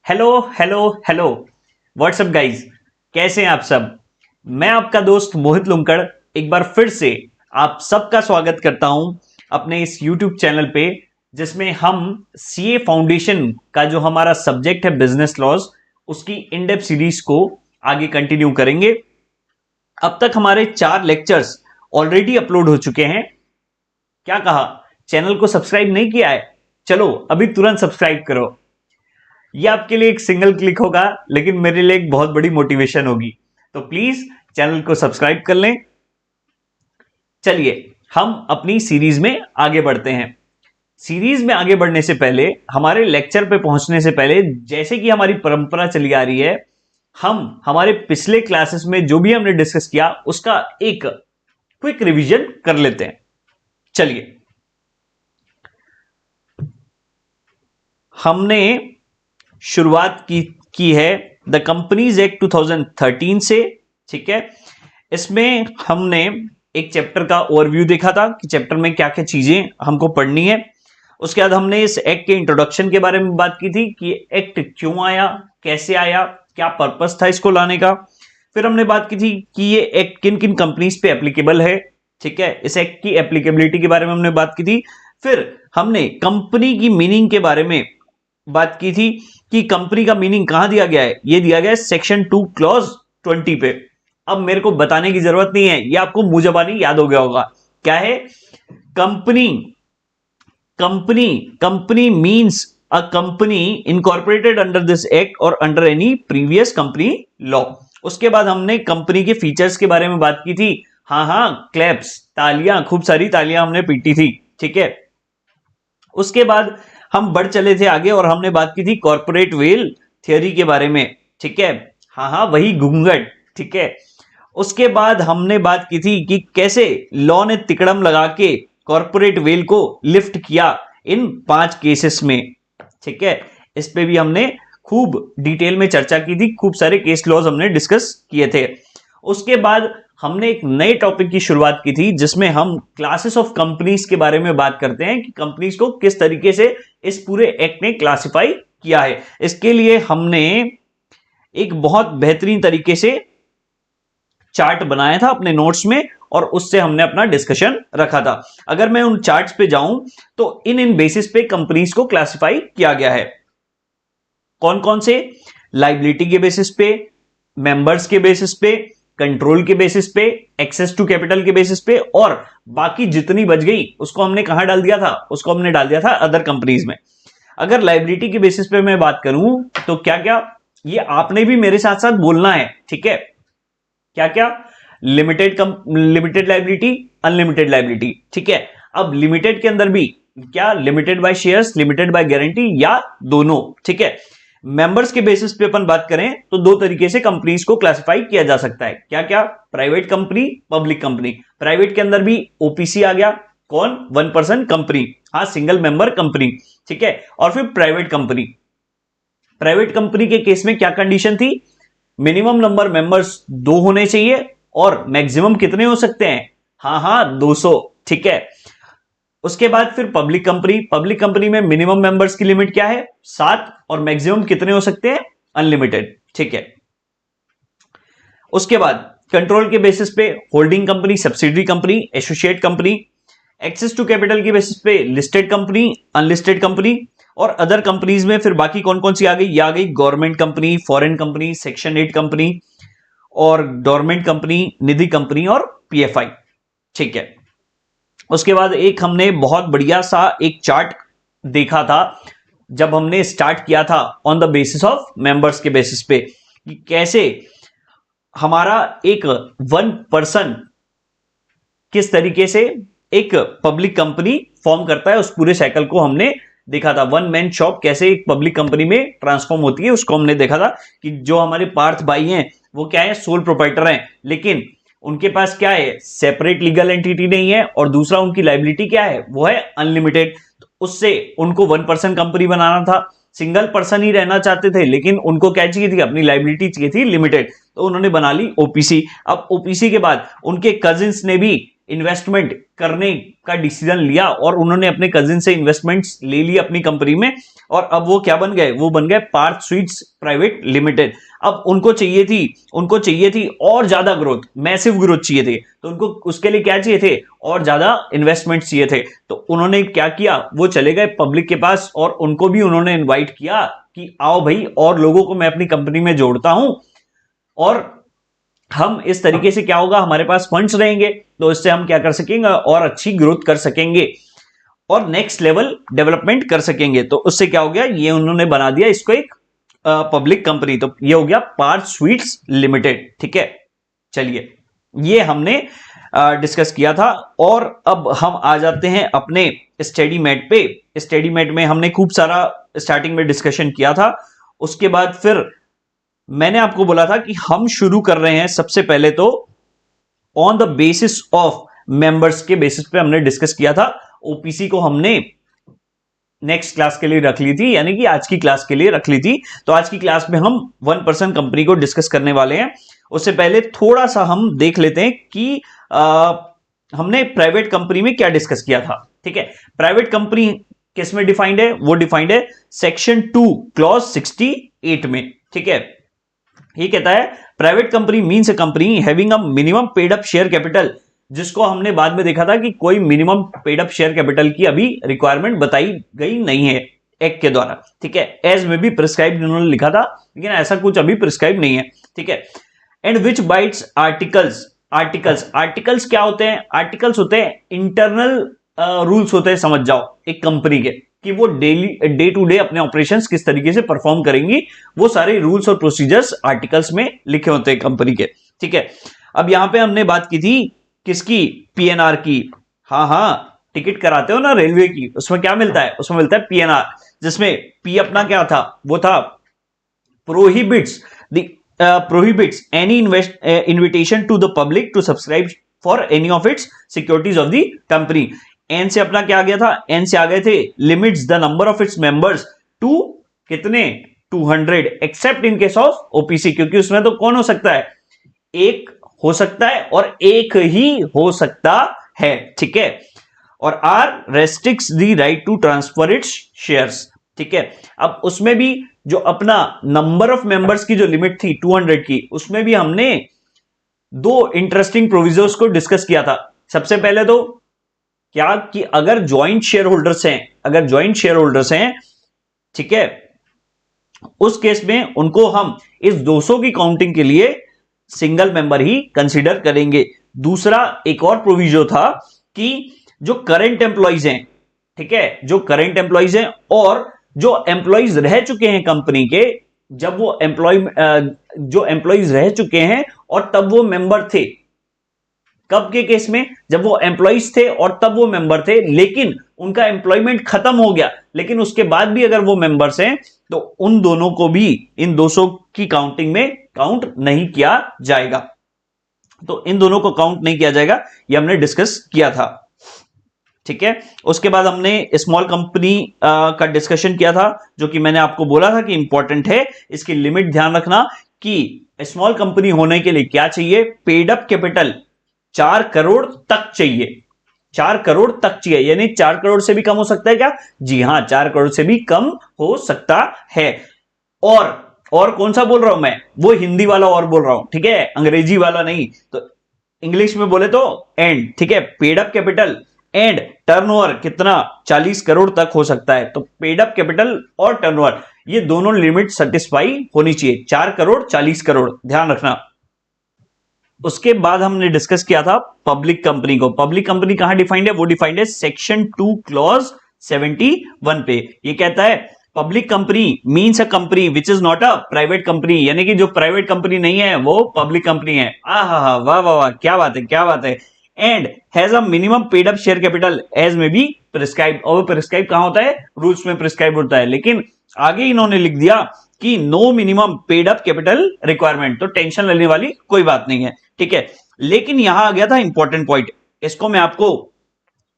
Hello hello hello. What's up guys, कैसे हैं आप सब। मैं आपका दोस्त मोहित लुंकड़ एक बार फिर से आप सबका स्वागत करता हूं अपने इस यूट्यूब चैनल पे, जिसमें हम सीए फाउंडेशन का जो हमारा सब्जेक्ट है बिजनेस लॉज, उसकी इन डेप्थ सीरीज को आगे कंटिन्यू करेंगे। अब तक हमारे 4 लेक्चर्स ऑलरेडी अपलोड हो चुके हैं। क्या कहा, चैनल को सब्सक्राइब नहीं किया है? चलो अभी तुरंत सब्सक्राइब करो। ये आपके लिए एक सिंगल क्लिक होगा, लेकिन मेरे लिए एक बहुत बड़ी मोटिवेशन होगी। तो प्लीज चैनल को सब्सक्राइब कर लें। चलिए हम अपनी सीरीज में आगे बढ़ते हैं। सीरीज में आगे बढ़ने से पहले, हमारे लेक्चर पे पहुंचने से पहले, जैसे कि हमारी परंपरा चली आ रही है, हम हमारे पिछले क्लासेस में जो भी हमने डिस्कस किया उसका एक क्विक रिवीजन कर लेते हैं। चलिए, हमने शुरुआत की है द कंपनीज एक्ट 2013 से। ठीक है, इसमें हमने एक चैप्टर का ओवरव्यू देखा था कि चैप्टर में क्या क्या चीजें हमको पढ़नी है। उसके बाद हमने इस एक्ट के इंट्रोडक्शन के बारे में बात की थी कि एक्ट क्यों आया, कैसे आया, क्या पर्पस था इसको लाने का। फिर हमने बात की थी कि ये एक्ट किन किन कंपनीज पे एप्लीकेबल है। ठीक है, इस एक्ट की एप्लीकेबिलिटी के बारे में हमने बात की थी। फिर हमने कंपनी की मीनिंग के बारे में बात की थी कि कंपनी का मीनिंग कहां दिया गया है। ये दिया गया है सेक्शन 2 क्लॉज 20 पे। अब मेरे को बताने की जरूरत नहीं है, ये आपको मुंह जबानी याद हो गया होगा। क्या है company? Company means a company incorporated under this act और under any previous company law. उसके बाद हमने कंपनी के फीचर्स के बारे में बात की थी। हाँ, क्लैप्स, तालियां, खूब सारी तालियां हमने पीटी थी। ठीक है, उसके बाद हम बढ़ चले थे आगे और हमने बात की थी कॉर्पोरेट वेल थियरी के बारे में। ठीक है, हाँ, वही घूंघट। ठीक है, उसके बाद हमने बात की थी कि कैसे लॉ ने तिकड़म लगा के कॉर्पोरेट वेल को लिफ्ट किया इन 5 केसेस में। ठीक है, इस पे भी हमने खूब डिटेल में चर्चा की थी, खूब सारे केस लॉज हमने डिस्कस किए थे। उसके बाद हमने एक नए टॉपिक की शुरुआत की थी, जिसमें हम क्लासेस ऑफ कंपनीज के बारे में बात करते हैं कि कंपनीज को किस तरीके से इस पूरे एक्ट ने क्लासिफाई किया है। इसके लिए हमने एक बहुत बेहतरीन तरीके से चार्ट बनाया था अपने नोट्स में और उससे हमने अपना डिस्कशन रखा था। अगर मैं उन चार्ट्स पे जाऊं तो इन बेसिस पे कंपनीज को क्लासिफाई किया गया है। कौन कौन से? लाइबिलिटी के बेसिस पे, मेंबर्स के बेसिस पे, कंट्रोल के बेसिस पे, एक्सेस टू कैपिटल के बेसिस पे, और बाकी जितनी बच गई उसको हमने कहां डाल दिया था? उसको हमने डाल दिया था अदर कंपनीज में। अगर लाइबिलिटी के बेसिस पे मैं बात करूं तो क्या क्या, ये आपने भी मेरे साथ साथ बोलना है। ठीक है, क्या क्या? Limited liability, unlimited liability. ठीक है, अब लिमिटेड के अंदर भी क्या? Limited by shares, limited by guarantee, या दोनों। ठीक है, मेंबर्स के बेसिस पे अपन बात करें तो 2 तरीके से कंपनीज को क्लासिफाई किया जा सकता है। क्या क्या? Private company, public company. Private के अंदर भी ओपीसी आ गया। कौन? 1% कंपनी, हाँ, सिंगल मेंबर कंपनी। ठीक है, और फिर प्राइवेट कंपनी। प्राइवेट कंपनी के केस में क्या कंडीशन थी? मिनिमम नंबर मेंबर्स 2 होने चाहिए और मैक्सिमम कितने हो सकते हैं? हाँ, 200। ठीक है, उसके बाद फिर पब्लिक कंपनी में मिनिमम मेंबर्स की लिमिट क्या है? 7, और मैक्सिमम कितने हो सकते हैं? अनलिमिटेड। ठीक है, उसके बाद कंट्रोल के बेसिस पे holding company, subsidiary company, associate company. Access to capital के बेसिस पे लिस्टेड कंपनी, अनलिस्टेड कंपनी, और अदर कंपनीज में फिर बाकी कौन कौन सी आ गई? ये आ गई government company, foreign company, section 8 company, और डोरमेंट कंपनी, निधि कंपनी, और पीएफआई। ठीक है, उसके बाद एक हमने बहुत बढ़िया सा एक चार्ट देखा था जब हमने स्टार्ट किया था on the basis of members के बेसिस पे, कि कैसे हमारा एक 1% किस तरीके से एक पब्लिक कंपनी फॉर्म करता है। उस पूरे साइकिल को हमने देखा था। 1 मैन शॉप कैसे एक पब्लिक कंपनी में ट्रांसफॉर्म होती है, उसको हमने देखा था कि जो हमारे पार्थ भाई हैं वो क्या है? सोल प्रोप्राइटर हैं, लेकिन उनके पास क्या है? सेपरेट लीगल एंटिटी नहीं है, और दूसरा उनकी लाइबिलिटी क्या है? वो है अनलिमिटेड। तो उससे उनको 1% कंपनी बनाना था, सिंगल पर्सन ही रहना चाहते थे, लेकिन उनको क्या चाहिए थी? अपनी लाइबिलिटी चाहिए थी लिमिटेड, तो उन्होंने बना ली ओपीसी। अब ओपीसी के बाद उनके कजिन्स ने भी इन्वेस्टमेंट करने का डिसीजन लिया और उन्होंने अपने कजिन से इन्वेस्टमेंट्स ले ली अपनी कंपनी में, और अब वो क्या बन गए, वो बन गए पार्थ स्वीट्स प्राइवेट लिमिटेड। अब उनको चाहिए थी और ज्यादा ग्रोथ, मैसिव ग्रोथ चाहिए थे, तो उनको उसके लिए क्या चाहिए थे, और ज्यादा इन्वेस्टमेंट चाहिए थे। तो उन्होंने क्या किया, वो चले गए पब्लिक के पास और उनको भी उन्होंने इन्वाइट किया कि आओ भाई और लोगों को मैं अपनी कंपनी में जोड़ता हूं, और हम इस तरीके से क्या होगा, हमारे पास फंड्स रहेंगे तो इससे हम क्या कर सकेंगे, और अच्छी ग्रोथ कर सकेंगे और नेक्स्ट लेवल डेवलपमेंट कर सकेंगे। तो उससे क्या हो गया, ये उन्होंने बना दिया इसको एक पब्लिक कंपनी। तो ये हो गया पार्थ स्वीट्स लिमिटेड। ठीक है, चलिए ये हमने डिस्कस किया था। और अब हम आ जाते हैं अपने स्टडी मैट पे। स्टडी मैट में हमने खूब सारा स्टार्टिंग में डिस्कशन किया था। उसके बाद फिर मैंने आपको बोला था कि हम शुरू कर रहे हैं सबसे पहले तो on the basis of members के बेसिस पे हमने डिस्कस किया था। ओपीसी को हमने नेक्स्ट क्लास के लिए रख ली थी, यानी कि आज की क्लास के लिए रख ली थी। तो आज की क्लास में हम 1% कंपनी को डिस्कस करने वाले हैं। उससे पहले थोड़ा सा हम देख लेते हैं कि हमने प्राइवेट कंपनी में क्या डिस्कस किया था। ठीक है, प्राइवेट कंपनी किस में डिफाइंड है, वो डिफाइंड है सेक्शन 2 क्लॉज 68 में। ठीक है, ये कहता है private company means a company having a minimum paid up share capital, जिसको हमने बाद में देखा था कि कोई minimum paid up share capital की अभी रिक्वायरमेंट बताई गई नहीं है एक्ट के द्वारा। ठीक है, एज में भी प्रिस्क्राइब उन्होंने लिखा था, लेकिन ऐसा कुछ अभी प्रिस्क्राइब नहीं है। ठीक है, and which bytes articles. Articles क्या होते हैं, आर्टिकल्स होते हैं इंटरनल रूल्स होते हैं, समझ जाओ एक कंपनी के, कि वो डेली डे टू डे अपने ऑपरेशंस किस तरीके से परफॉर्म करेंगी, वो सारे रूल्स और प्रोसीजर्स आर्टिकल्स में लिखे होते हैं कंपनी के। ठीक है, अब यहां पे हमने बात की थी किसकी, पीएनआर की। हाँ, टिकट कराते हो ना रेलवे की, उसमें क्या मिलता है, उसमें मिलता है पीएनआर, जिसमें पी अपना क्या था, वो था prohibits any invitation to the public to subscribe for any of its securities of the company। एन से अपना क्या आ गया था, एन से आ गए थे limits the number of its members to कितने, 200 except in case of OPC, क्योंकि उसमें तो कौन हो सकता है, एक हो सकता है और एक ही हो सकता है। ठीक है, और or restricts the right to transfer its shares. ठीक है, अब उसमें भी जो अपना नंबर ऑफ मेंबर्स की जो लिमिट थी 200 की, उसमें भी हमने दो इंटरेस्टिंग प्रोविजंस को डिस्कस किया था। सबसे पहले तो क्या कि अगर ज्वाइंट शेयर होल्डर्स हैं, ठीक है, उस केस में उनको हम इस 200 की काउंटिंग के लिए सिंगल मेंबर ही कंसीडर करेंगे। दूसरा एक और प्रोविजन था कि जो करंट एम्प्लॉइज हैं, ठीक है, जो करंट एम्प्लॉइज हैं और जो एम्प्लॉइज रह चुके हैं कंपनी के, जब वो जो एम्प्लॉइज रह चुके हैं और तब वो मेंबर थे, कब के केस में, जब वो एम्प्लॉइज थे और तब वो मेंबर थे, लेकिन उनका एम्प्लॉयमेंट खत्म हो गया, लेकिन उसके बाद भी अगर वो मेंबर्स हैं, तो उन दोनों को भी इन 200 की काउंटिंग में काउंट नहीं किया जाएगा। तो इन दोनों को काउंट नहीं किया जाएगा, ये हमने डिस्कस किया था। ठीक है, उसके बाद हमने स्मॉल कंपनी का डिस्कशन किया था, जो कि मैंने आपको बोला था कि इंपॉर्टेंट है, इसकी लिमिट ध्यान रखना कि स्मॉल कंपनी होने के लिए क्या चाहिए, पेड अप कैपिटल 4 करोड़ तक चाहिए। 4 करोड़ तक चाहिए, यानी 4 करोड़ से भी कम हो सकता है क्या, जी हां, 4 करोड़ से भी कम हो सकता है। और कौन सा बोल रहा हूं मैं, वो हिंदी वाला और बोल रहा हूं, ठीक है, अंग्रेजी वाला नहीं। तो इंग्लिश में बोले तो एंड, ठीक है, paid up capital and turnover कितना, 40 करोड़ तक हो सकता है। तो पेड अप कैपिटल और टर्नओवर, ये दोनों लिमिट सेटिस्फाई होनी चाहिए, 4 करोड़ 40 करोड़, ध्यान रखना। उसके बाद हमने डिस्कस किया था पब्लिक कंपनी को। पब्लिक कंपनी कहां डिफाइंड है, वो डिफाइंड है सेक्शन 2 क्लॉज 71 पे। ये कहता है public company means a company which is not a private company, यानी कि जो प्राइवेट कंपनी नहीं है वो पब्लिक कंपनी है। वाह वाह वाह, क्या बात है, क्या बात है। And has a minimum paid up share capital as may be prescribe, और प्रिस्क्राइब कहां होता है, रूल्स में प्रिस्क्राइब होता है, लेकिन आगे इन्होंने लिख दिया कि no minimum paid up capital requirement, तो टेंशन लेने वाली कोई बात नहीं है। ठीक है, लेकिन यहां आ गया था इंपॉर्टेंट पॉइंट, इसको मैं आपको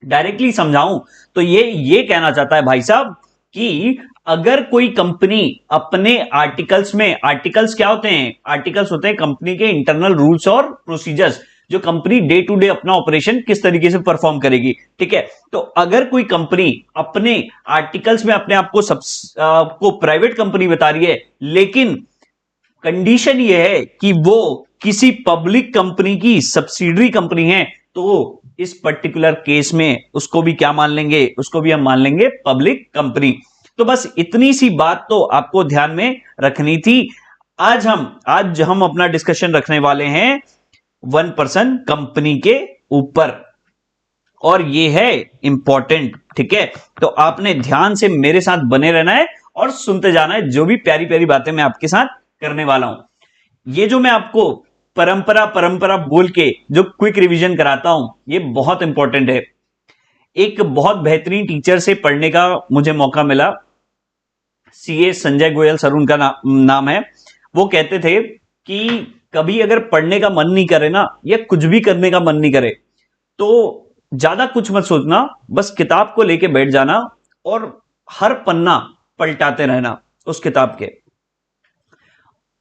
डायरेक्टली समझाऊं तो ये कहना चाहता है भाई साहब कि अगर कोई कंपनी अपने आर्टिकल्स में, आर्टिकल्स क्या होते हैं, आर्टिकल्स होते हैं कंपनी के इंटरनल रूल्स और प्रोसीजर्स, जो कंपनी डे टू डे अपना ऑपरेशन किस तरीके से परफॉर्म करेगी। ठीक है, तो अगर कोई कंपनी अपने आर्टिकल्स में अपने आप को प्राइवेट कंपनी बता रही है, लेकिन कंडीशन ये है कि वो किसी पब्लिक कंपनी की सब्सिडरी कंपनी है, तो इस पर्टिकुलर केस में उसको भी क्या मान लेंगे, उसको भी हम मान लेंगे पब्लिक कंपनी। तो बस इतनी सी बात तो आपको ध्यान में रखनी थी। आज हम अपना डिस्कशन रखने वाले हैं 1% कंपनी के ऊपर, और ये है इंपॉर्टेंट। ठीक है, तो आपने ध्यान से मेरे साथ बने रहना है और सुनते जाना है जो भी प्यारी प्यारी बातें मैं आपके साथ करने वाला हूं। ये जो मैं आपको परंपरा बोल के जो क्विक रिवीजन कराता हूं, ये बहुत इंपॉर्टेंट है। एक बहुत बेहतरीन टीचर से पढ़ने का मुझे मौका मिला, सीए संजय गोयल सर उनका नाम है। वो कहते थे कि कभी अगर पढ़ने का मन नहीं करे ना, या कुछ भी करने का मन नहीं करे, तो ज्यादा कुछ मत सोचना, बस किताब को लेके बैठ जाना और हर पन्ना पलटाते रहना उस किताब के।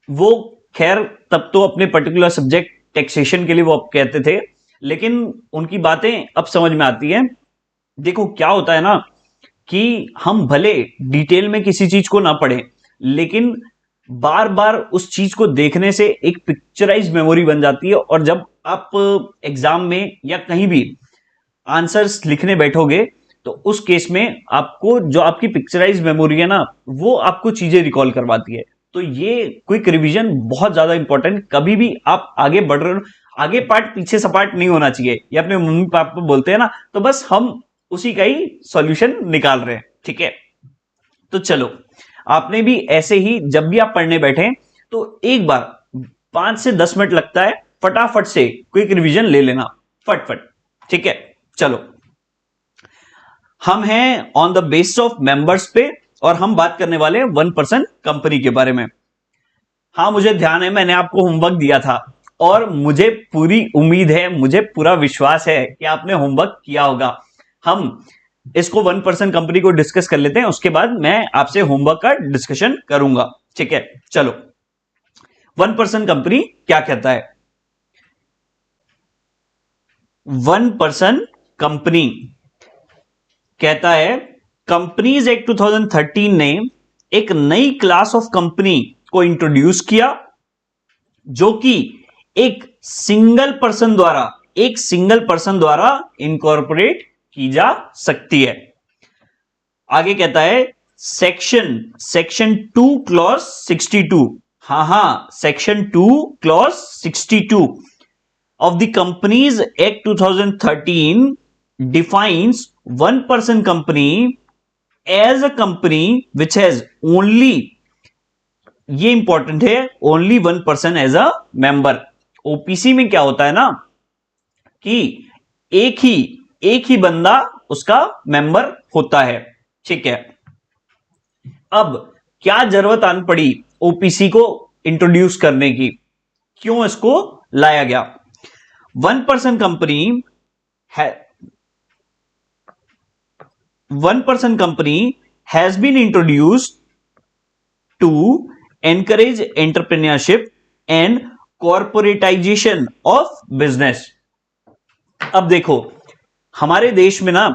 वो खैर तब तो अपने पर्टिकुलर सब्जेक्ट टैक्सेशन के लिए वो कहते थे, लेकिन उनकी बातें अब समझ में आती हैं। देखो क्या होता है ना, कि हम भले डिटेल में किसी चीज को ना पढ़ें, लेकिन बार बार उस चीज को देखने से एक पिक्चराइज मेमोरी बन जाती है, और जब आप एग्जाम में या कहीं भी आंसर्स लिखने बैठोगे, तो उस केस में आपको जो आपकी पिक्चराइज मेमोरी है ना, वो आपको चीजें रिकॉल करवाती है। तो ये क्विक रिवीजन बहुत ज्यादा इंपॉर्टेंट। कभी भी आप आगे बढ़ रहे हो, आगे पार्ट पीछे सपाट नहीं होना चाहिए, ये अपने मम्मी पापा बोलते हैं ना, तो बस हम उसी का ही सॉल्यूशन निकाल रहे हैं। ठीक है, तो चलो, आपने भी ऐसे ही जब भी आप पढ़ने बैठे, तो एक बार 5 से 10 मिनट लगता है, फटाफट से क्विक रिवीजन ले लेना, फटफट। ठीक है, चलो, हम हैं on the basis of members पे, और हम बात करने वाले हैं 1% कंपनी के बारे में। हाँ, मुझे ध्यान है, मैंने आपको होमवर्क दिया था, और मुझे पूरी उम्मीद है, मुझे पूरा विश्वास है कि आपने होमवर्क किया होगा। हम इसको 1% कंपनी को डिस्कस कर लेते हैं, उसके बाद मैं आपसे होमवर्क का डिस्कशन करूंगा। ठीक है, चलो, 1% कंपनी क्या कहता है। 1% कंपनी कहता है, कंपनीज एक्ट 2013 ने एक नई क्लास ऑफ कंपनी को इंट्रोड्यूस किया, जो कि एक सिंगल पर्सन द्वारा इनकॉर्पोरेट की जा सकती है। आगे कहता है, section 2 clause 62, section 2 clause 62 of the Companies Act 2013 defines 1% company as a company which has only, ये इंपॉर्टेंट है, only 1% as a member। OPC में क्या होता है ना, कि एक ही बंदा उसका मेंबर होता है। ठीक है, अब क्या जरूरत आन पड़ी ओपीसी को इंट्रोड्यूस करने की, क्यों इसको लाया गया। 1% कंपनी है, 1% company has been introduced to encourage entrepreneurship and corporatisation of business. अब देखो, हमारे देश में ना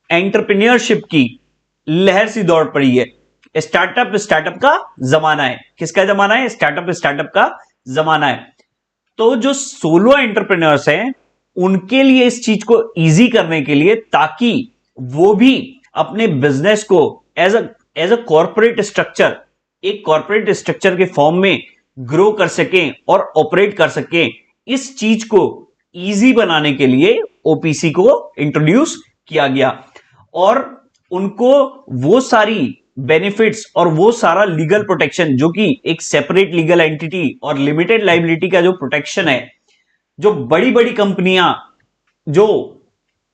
एंटरप्रेन्योरशिप की लहर सी दौड़ पड़ी है। स्टार्टअप का जमाना है। किसका जमाना है? स्टार्टअप का जमाना है। तो जो सोलो एंटरप्रेन्योर्स हैं, उनके लिए इस चीज को इजी करने के लिए, ताकि वो भी अपने बिजनेस को एज अ कॉर्पोरेट स्ट्रक्चर, एक कॉर्पोरेट स्ट्रक्चर के फॉर्म में ग्रो कर सकें और ऑपरेट कर सकें, इस चीज को इजी बनाने के लिए ओपीसी को इंट्रोड्यूस किया गया, और उनको वो सारी बेनिफिट्स और वो सारा लीगल प्रोटेक्शन, जो कि एक सेपरेट लीगल एंटिटी और लिमिटेड लाइबिलिटी का जो प्रोटेक्शन है, जो बड़ी बड़ी कंपनियां जो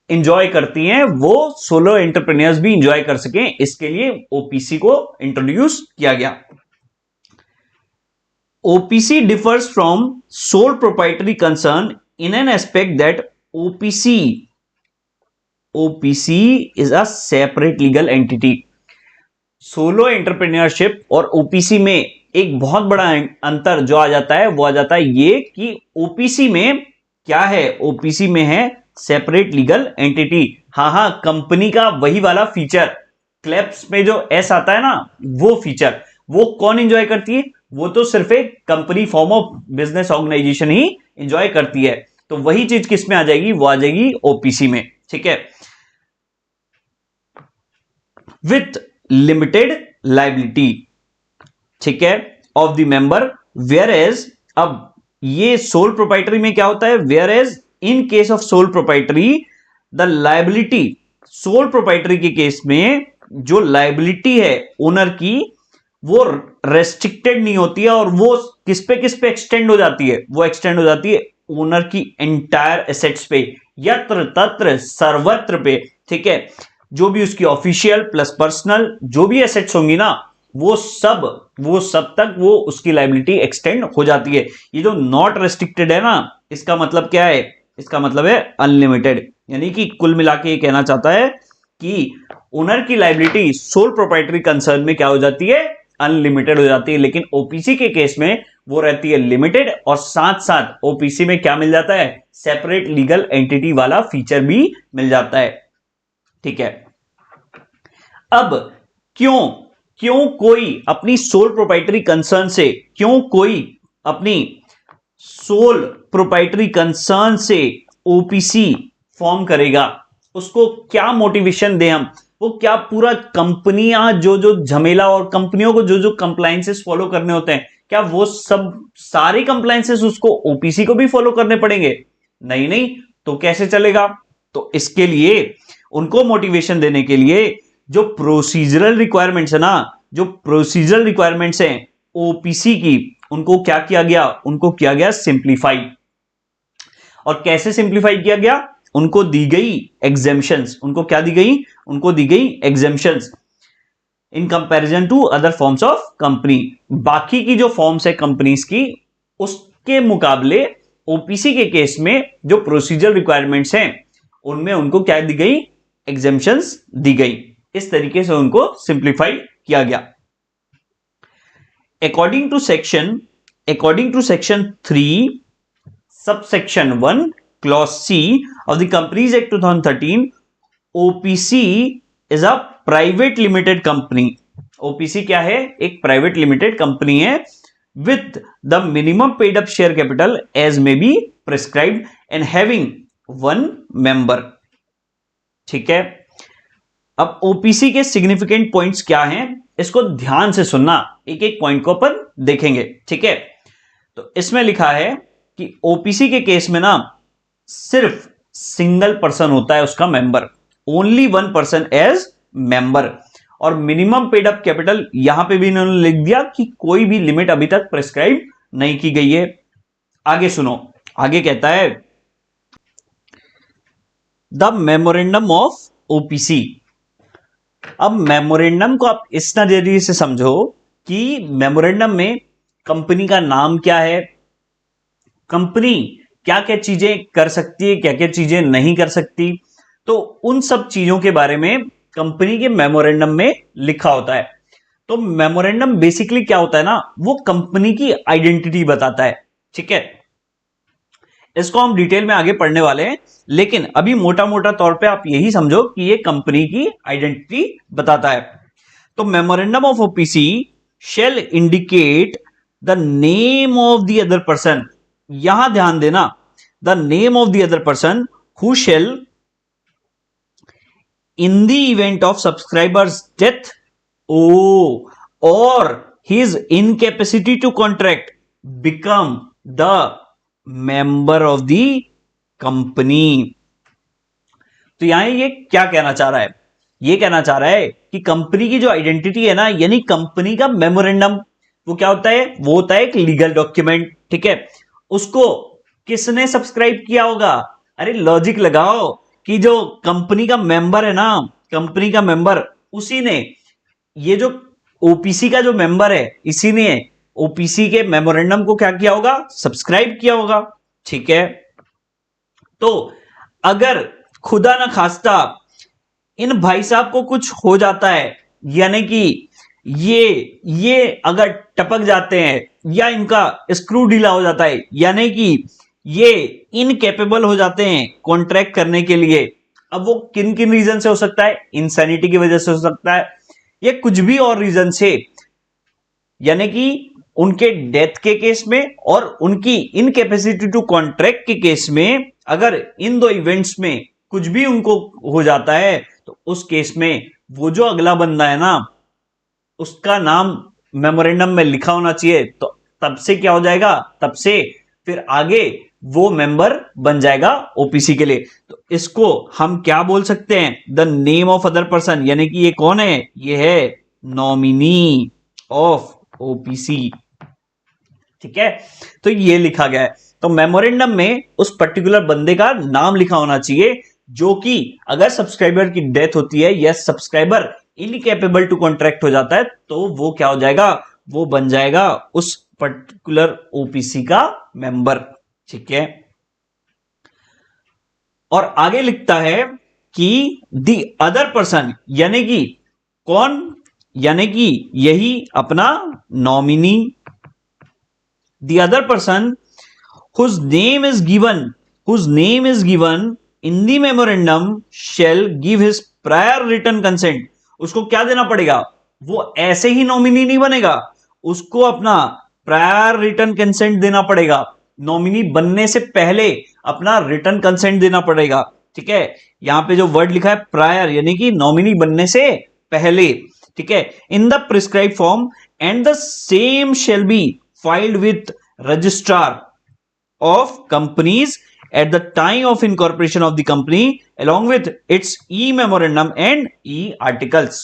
इंजॉय करती हैं, वो सोलो एंटरप्रेन्योर्स भी इंजॉय कर सकें, इसके लिए ओपीसी को इंट्रोड्यूस किया गया। OPC differs from sole proprietary concern in an aspect that OPC is a separate legal entity। Solo entrepreneurship और ओपीसी में एक बहुत बड़ा अंतर जो आ जाता है वो आ जाता है ये कि ओपीसी में क्या है, ओपीसी में है सेपरेट लीगल एंटिटी। हाँ, कंपनी का वही वाला फीचर, क्लैप्स में जो एस आता है ना, वो फीचर वो कौन एंजॉय करती है? वो तो सिर्फ एक company form of business organisation ही एंजॉय करती है। तो वही चीज किस में आ जाएगी? वो आ जाएगी ओपीसी में। ठीक है, विथ लिमिटेड लाइबिलिटी, ठीक है, of the member. Whereas, अब ये सोल प्रोप्राइटरी में क्या होता है? Whereas in case of sole proprietary the liability, sole proprietary के केस में जो लाइबिलिटी है ओनर की वो रेस्ट्रिक्टेड नहीं होती है, और वो किस पे एक्सटेंड हो जाती है? वो एक्सटेंड हो जाती है ओनर की एंटायर एसेट्स पे, यत्र तत्र सर्वत्र पे। ठीक है, जो भी उसकी ऑफिशियल प्लस पर्सनल जो भी एसेट्स होंगी ना, वो सब तक वो उसकी लाइबिलिटी एक्सटेंड हो जाती है। ये जो नॉट रेस्ट्रिक्टेड है ना, इसका मतलब क्या है? इसका मतलब है अनलिमिटेड। यानी कि कुल मिला के ये कहना चाहता है कि ओनर की लाइबिलिटी सोल प्रोप्राइटरी कंसर्न में क्या हो जाती है? अनलिमिटेड हो जाती है। लेकिन ओपीसी के केस में वो रहती है लिमिटेड, और साथ साथ ओपीसी में क्या मिल जाता है? सेपरेट लीगल एंटिटी वाला फीचर भी मिल जाता है। ठीक है, अब क्यों क्यों कोई अपनी सोल प्रोप्राइटरी कंसर्न से, क्यों कोई अपनी सोल प्रोप्राइटरी कंसर्न से ओपीसी फॉर्म करेगा? उसको क्या मोटिवेशन दे हम? वो क्या पूरा कंपनियां जो जो झमेला, और कंपनियों को जो जो कंप्लायंसेस फॉलो करने होते हैं, क्या वो सब सारे कंप्लायंसेस उसको ओपीसी को भी फॉलो करने पड़ेंगे? नहीं नहीं, तो कैसे चलेगा? तो इसके लिए उनको मोटिवेशन देने के लिए जो प्रोसीजरल रिक्वायरमेंट्स है ना, जो प्रोसीजरल रिक्वायरमेंट्स हैं ओपीसी की, उनको क्या किया गया? उनको किया गया सिंप्लीफाई। और कैसे सिंप्लीफाई किया गया? उनको दी गई एग्जेम्पशंस। उनको क्या दी गई? उनको दी गई exemptions in comparison to other forms of company. बाकी की जो फॉर्म्स है कंपनीज की, उसके मुकाबले ओपीसी के केस में जो प्रोसीजर रिक्वायरमेंट्स हैं उनमें उनको क्या दी गई? एग्जेम्पशंस दी गई। इस तरीके से उनको सिंप्लीफाई किया गया। According to section 3 subsection 1 clause C of the companies act 2013, OPC is a private limited company. OPC क्या है? एक प्राइवेट लिमिटेड कंपनी है, with the minimum paid up share capital as may be prescribed and having 1 member. ठीक है, अब OPC के significant points क्या हैं, इसको ध्यान से सुनना, एक एक पॉइंट को अपन देखेंगे। ठीक है, तो इसमें लिखा है कि ओपीसी के केस में ना सिर्फ सिंगल पर्सन होता है उसका member, only 1 person as member. और मिनिमम पेड अप कैपिटल यहां पे भी इन्होंने लिख दिया कि कोई भी लिमिट अभी तक प्रिस्क्राइब नहीं की गई है। आगे सुनो, आगे कहता है द मेमोरेंडम ऑफ ओपीसी। अब मेमोरेंडम को आप इस नजरिए से समझो कि मेमोरेंडम में कंपनी का नाम क्या है, कंपनी क्या क्या चीजें कर सकती है, क्या क्या चीजें नहीं कर सकती, तो उन सब चीजों के बारे में कंपनी के मेमोरेंडम में लिखा होता है। तो मेमोरेंडम बेसिकली क्या होता है ना, वो कंपनी की आइडेंटिटी बताता है। ठीक है, इसको हम डिटेल में आगे पढ़ने वाले हैं, लेकिन अभी मोटा मोटा तौर पे आप यही समझो कि ये कंपनी की आइडेंटिटी बताता है। तो memorandum of OPC shall indicate the name of the other person. यहां ध्यान देना, the name of the other person who shall in the event of subscribers death और his incapacity to contract become the member of the company. तो यहां ये क्या कहना चाह रहा है? ये कहना चाह रहा है कि कंपनी की जो आइडेंटिटी है ना, यानी कंपनी का मेमोरेंडम, वो क्या होता है? वो होता है एक लीगल डॉक्यूमेंट। ठीक है, उसको किसने सब्सक्राइब किया होगा? अरे लॉजिक लगाओ कि जो कंपनी का मेंबर है ना, कंपनी का मेंबर, उसी ने, ये जो ओपीसी का जो मेंबर है, इसी ने ओपीसी के मेमोरेंडम को क्या किया होगा? सब्सक्राइब किया होगा। ठीक है, तो अगर खुदा ना खास्ता इन भाई साहब को कुछ हो जाता है, यानी कि ये अगर टपक जाते हैं या इनका स्क्रू ढीला हो जाता है, यानी कि ये इनकेपेबल हो जाते हैं कॉन्ट्रैक्ट करने के लिए। अब वो किन किन रीजन से हो सकता है? इंसैनिटी की वजह से हो सकता है, या कुछ भी और रीजन से, यानी कि उनके डेथ के केस में और उनकी इनकेपेसिटी टू कॉन्ट्रैक्ट के केस में, अगर इन दो इवेंट्स में कुछ भी उनको हो जाता है तो उस केस में वो जो अगला बंदा है ना, उसका नाम मेमोरेंडम में लिखा होना चाहिए। तो तब से क्या हो जाएगा, तब से फिर आगे वो मेंबर बन जाएगा ओपीसी के लिए। तो इसको हम क्या बोल सकते हैं? The name of other person, यानी कि ये कौन है? ये है नॉमिनी ऑफ ओपीसी। ठीक है, तो ये लिखा गया है। तो मेमोरेंडम में उस पर्टिकुलर बंदे का नाम लिखा होना चाहिए, जो कि अगर सब्सक्राइबर की डेथ होती है या सब्सक्राइबर इनकेपेबल टू कॉन्ट्रैक्ट हो जाता है तो वो क्या हो जाएगा? वो बन जाएगा उस पर्टिकुलर ओपीसी का मेंबर। ठीक है, और आगे लिखता है कि द अदर पर्सन, यानी कि कौन? यानी कि यही अपना nominee. The other person whose name is given in the memorandum shall give his prior written consent। उसको क्या देना पड़ेगा? वो ऐसे ही नॉमिनी नहीं बनेगा, उसको अपना प्रायर रिटर्न कंसेंट देना पड़ेगा। नॉमिनी बनने से पहले अपना रिटर्न कंसेंट देना पड़ेगा। ठीक है, यहां पे जो वर्ड लिखा है प्रायर, यानी कि नॉमिनी बनने से पहले। ठीक है, in the prescribe form and the same shall be filed with registrar of companies at the time of incorporation of the company along with its e-memorandum and e-articles।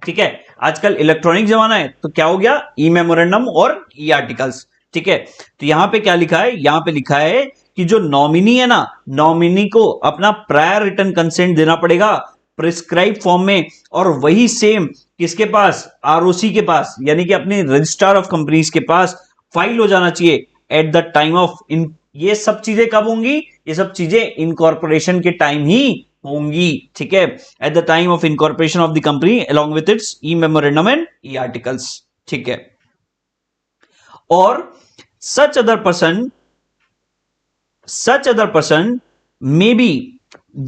ठीक है, आजकल इलेक्ट्रॉनिक जमाना है तो क्या हो गया? ई-मेमोरेंडम और ई-आर्टिकल्स। ठीक है, तो यहां पे क्या लिखा है? यहां पे लिखा है कि जो नॉमिनी है ना, नॉमिनी को अपना प्रायर रिटर्न कंसेंट देना पड़ेगा प्रिस्क्राइब फॉर्म में, और वही सेम किसके पास? आरओसी के पास, यानी कि अपने रजिस्ट्रार ऑफ कंपनीज के पास फाइल हो जाना चाहिए एट द टाइम ऑफ इन। ये सब चीजें कब होंगी? ये सब चीजें इनकॉर्पोरेशन के टाइम ही होंगी। ठीक है, at the time of incorporation of the company along with its E memorandum and E articles. ठीक है, और such other person may be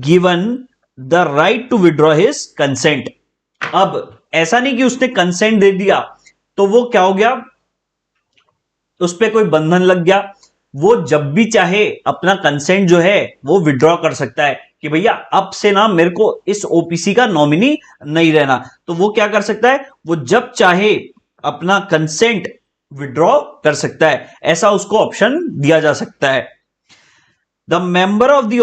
given the right to withdraw his consent। अब ऐसा नहीं कि उसने कंसेंट दे दिया तो वो क्या हो गया? उस पर कोई बंधन लग गया, वो जब भी चाहे अपना कंसेंट जो है वो विड्रॉ कर सकता है कि भैया अब से ना मेरे को इस ओपीसी का नॉमिनी नहीं रहना। तो वो क्या कर सकता है? वो जब चाहे अपना कंसेंट विड्रॉ कर सकता है, ऐसा उसको ऑप्शन दिया जा सकता है। The member of the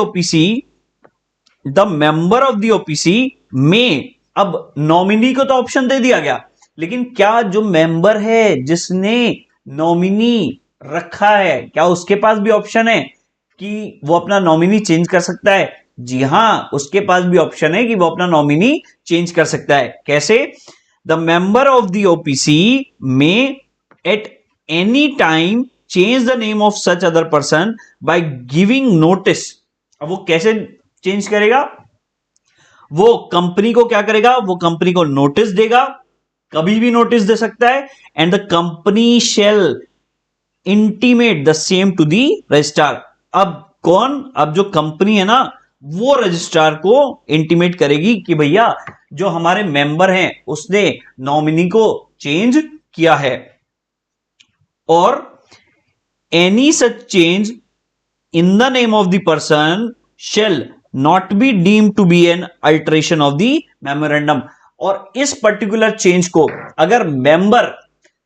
OPC में, अब नॉमिनी को तो ऑप्शन दे दिया गया, लेकिन क्या जो मेंबर है जिसने नॉमिनी रखा है, क्या उसके पास भी ऑप्शन है कि वो अपना नॉमिनी चेंज कर सकता है? जी हां, उसके पास भी ऑप्शन है कि वो अपना नॉमिनी चेंज कर सकता है। कैसे? The member of the OPC may at any time change the name of such other person by giving notice. अब वो कैसे चेंज करेगा? वो कंपनी को क्या करेगा? वो कंपनी को नोटिस देगा, कभी भी नोटिस दे सकता है, and the company shall intimate the same to the registrar. अब कौन? अब जो कंपनी है ना, वो रजिस्ट्रार को इंटीमेट करेगी कि भैया जो हमारे मेंबर हैं उसने नॉमिनी को चेंज किया है, और any such change in the name of the person shall not be deemed to be an alteration of the memorandum. और इस पर्टिकुलर चेंज को अगर मेंबर